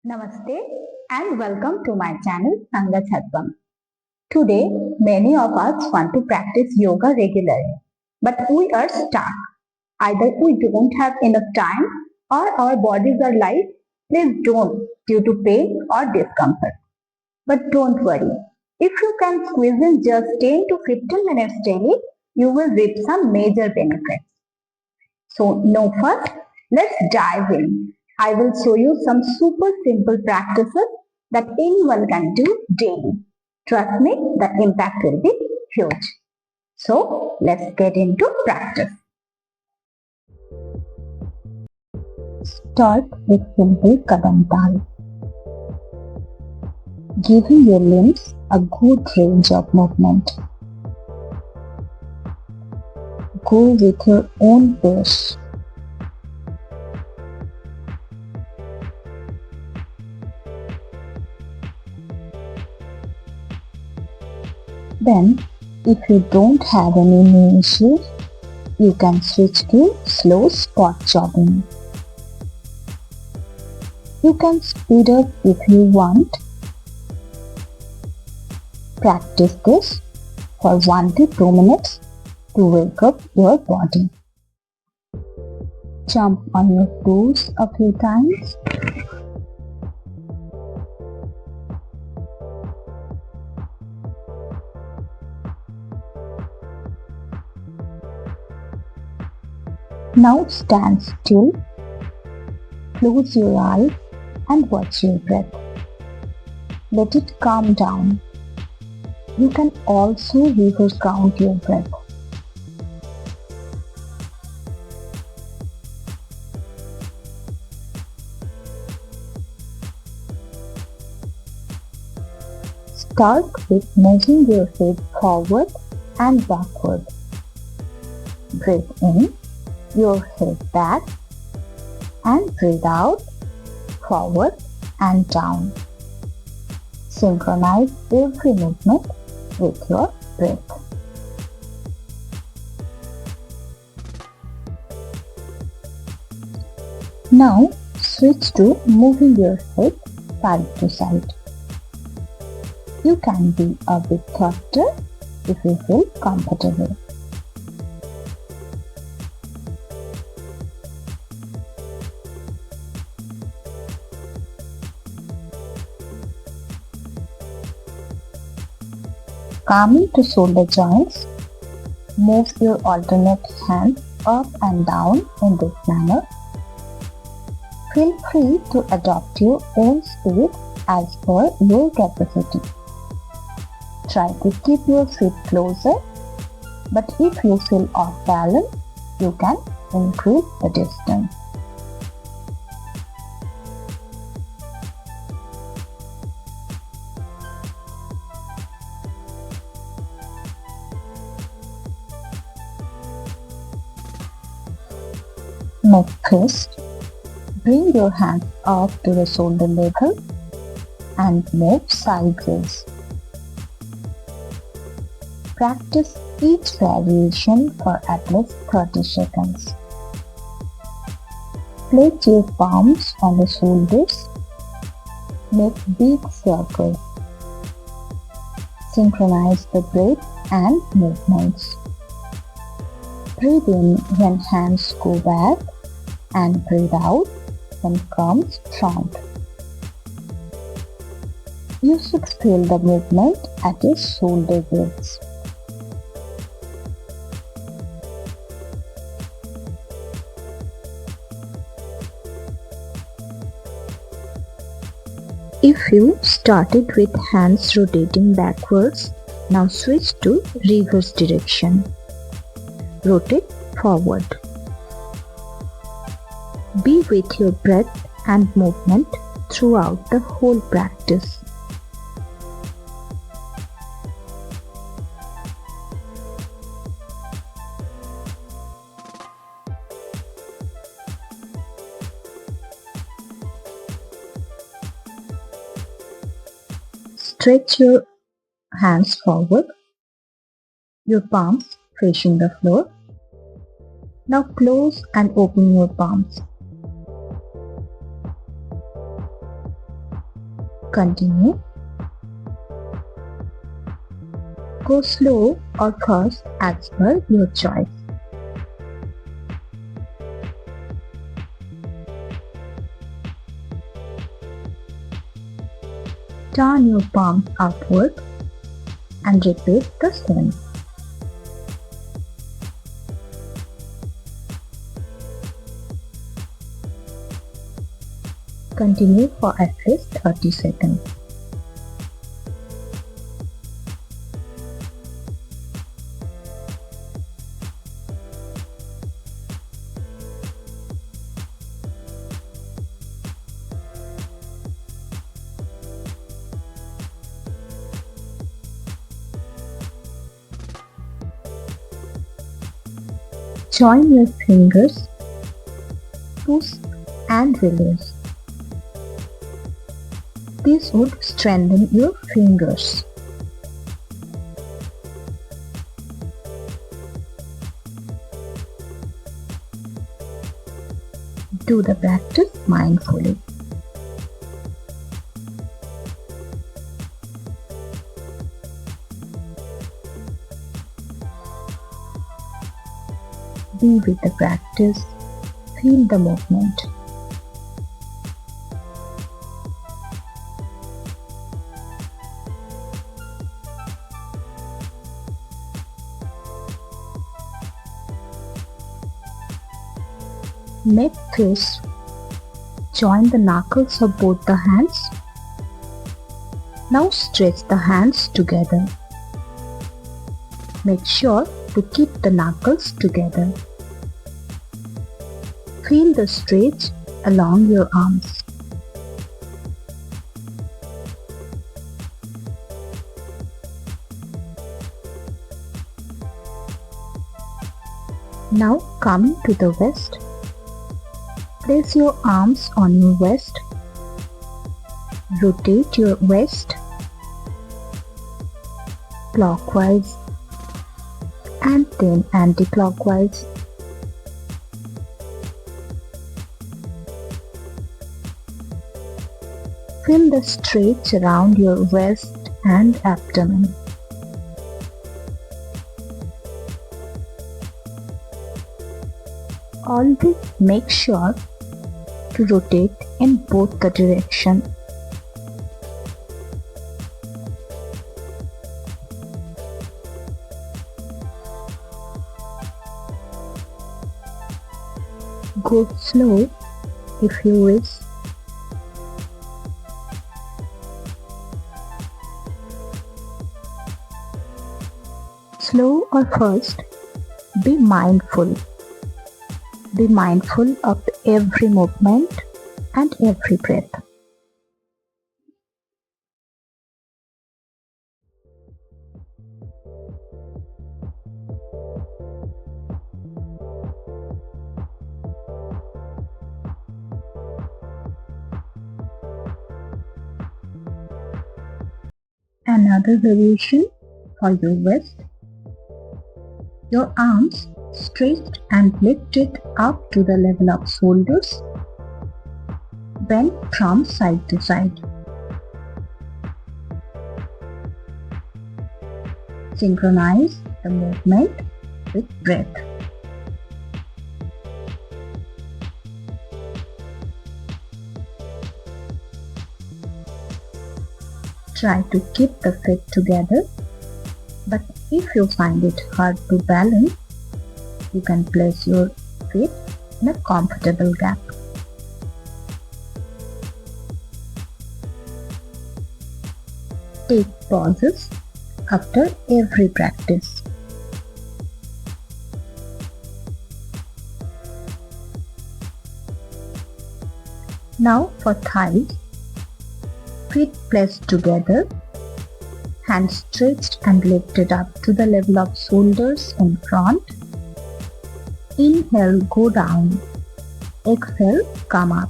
Namaste and welcome to my channel Sangachhadwam. Today, many of us want to practice yoga regularly, but we are stuck. Either we don't have enough time or our bodies are like, please don't due to pain or discomfort. But don't worry. If you can squeeze in just 10 to 15 minutes daily, you will reap some major benefits. So no fuss, let's dive in. I will show you some super simple practices that anyone can do daily. Trust me, the impact will be huge. So let's get into practice. Start with simple kadam tal. Giving your limbs a good range of movement. Go with your own pace. Then, if you don't have any knee issues, you can switch to slow spot jogging. You can speed up if you want. Practice this for 1 to 2 minutes to wake up your body. Jump on your toes a few times. Now stand still, close your eyes and watch your breath. Let it calm down. You can also reverse count your breath. Start with moving your head forward and backward. Breathe in your head back and breathe out, forward and down. Synchronize every movement with your breath. Now switch to moving your head side to side. You can be a bit faster if you feel comfortable. Coming to shoulder joints, move your alternate hands up and down in this manner. Feel free to adopt your own speed as per your capacity. Try to keep your feet closer, but if you feel off balance, you can increase the distance. Next, bring your hands up to the shoulder level and move sideways. Practice each variation for at least 30 seconds. Place your palms on the shoulders. Make big circles. Synchronize the breath and movements. Breathe in when hands go back and breathe out when comes front. You should feel the movement at your shoulder blades. If you started with hands rotating backwards, now switch to reverse direction. Rotate forward. Be with your breath and movement throughout the whole practice. Stretch your hands forward, your palms facing the floor. Now close and open your palms. Continue. Go slow or fast as per your choice. Turn your palms upward and repeat the same. Continue for at least 30 seconds. Join your fingers, push and release. This would strengthen your fingers. Do the practice mindfully. Be with the practice, feel the movement. Make fists. Join the knuckles of both the hands. Now stretch the hands together. Make sure to keep the knuckles together. Feel the stretch along your arms. Now coming to the waist. Place your arms on your waist. Rotate your waist clockwise and then anti-clockwise. Feel the stretch around your waist and abdomen. Always make sure to rotate in both the direction. Go slow if you wish. Slow or fast, be mindful. Be mindful of every movement and every breath. Another variation for your waist. Your arms stretched and lifted up to the level of shoulders. Bend from side to side. Synchronize the movement with breath. Try to keep the feet together, but if you find it hard to balance, you can place your feet in a comfortable gap. Take pauses after every practice. Now for thighs. Feet placed together, hands stretched and lifted up to the level of shoulders in front. Inhale, go down. Exhale, come up.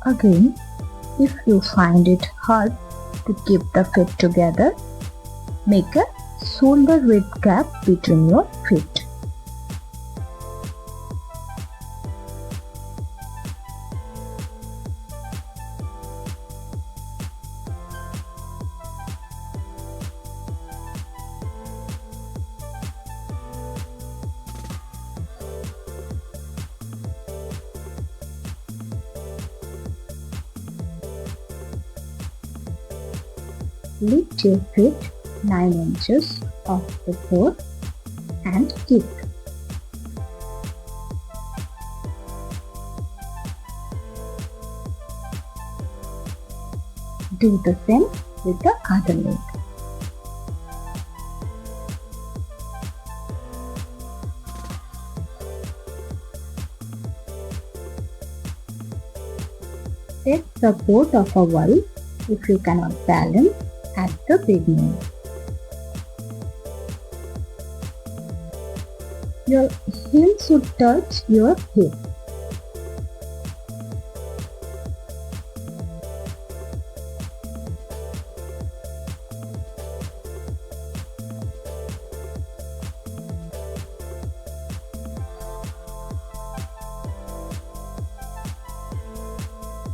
Again, if you find it hard to keep the feet together, make a shoulder width gap between your feet. Lift your feet 9 inches off the floor and kick. Do the same with the other leg. Take support of a wall if you cannot balance at the beginning. Your heel should touch your hip.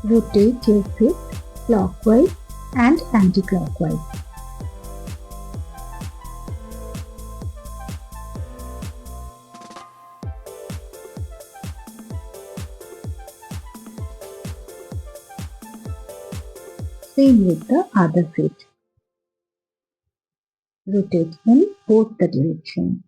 Rotate your feet clockwise and anti-clockwise. Same with the other feet. Rotate in both the directions.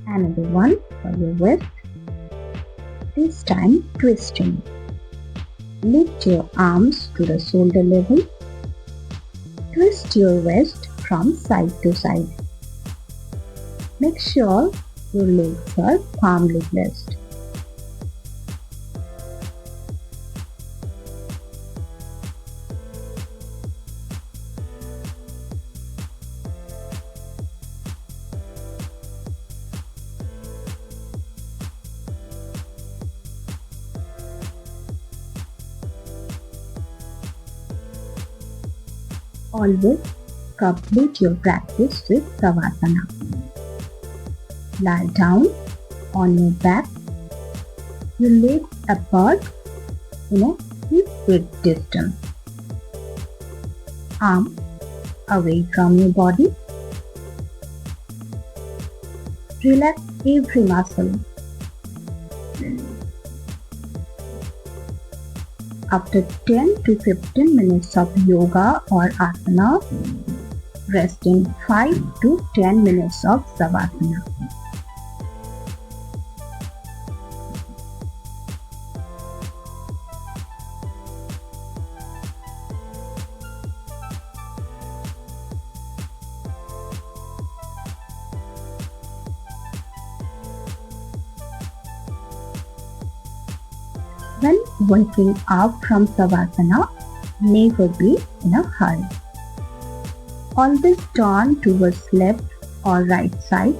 Another one for your waist. This time twisting. Lift your arms to the shoulder level. Twist your waist from side to side. Make sure your legs are firmly placed. Always complete your practice with Savasana. Lie down on your back, your legs apart in a hip width distance. Arms away from your body. Relax every muscle. After 10 to 15 minutes of yoga or asana, rest in 5 to 10 minutes of savasana. When waking up from Savasana, never be in a hurry. Always turn towards left or right side.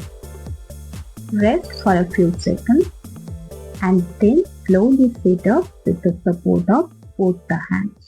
Rest for a few seconds and then slowly sit up with the support of both the hands.